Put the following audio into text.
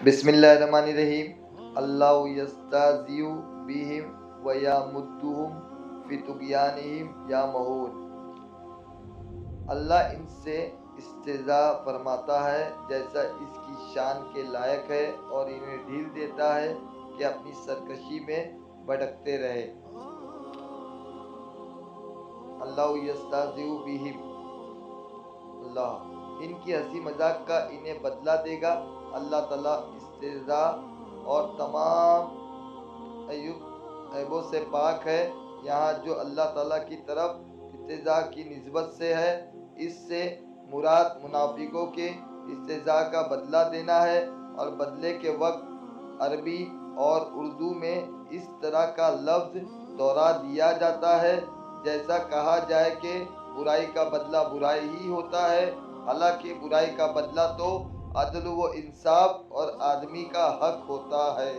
بسم اللہ الرحمن الرحیم۔ اللہ یستہزئ بہم ویمدہم فی طغیانہم یعمہون۔ اللہ ان سے استہزاء فرماتا ہے جیسا اس کی شان کے لائق ہے، اور انہیں ڈھیل دیتا ہے کہ اپنی سرکشی میں بھٹکتے رہے۔ اللہ یستہزئ بہم، اللہ ان کی ہنسی مذاق کا انہیں بدلہ دے گا۔ اللہ تعالیٰ استہزاء اور تمام عیبوں سے پاک ہے۔ یہاں جو اللہ تعالیٰ کی طرف استہزاء کی نسبت سے ہے، اس سے مراد منافقوں کے استہزاء کا بدلہ دینا ہے، اور بدلے کے وقت عربی اور اردو میں اس طرح کا لفظ دوہرا دیا جاتا ہے جیسا کہا جائے کہ برائی کا بدلہ برائی ہی ہوتا ہے، حالانکہ برائی کا بدلہ تو عدل و انصاف اور آدمی کا حق ہوتا ہے۔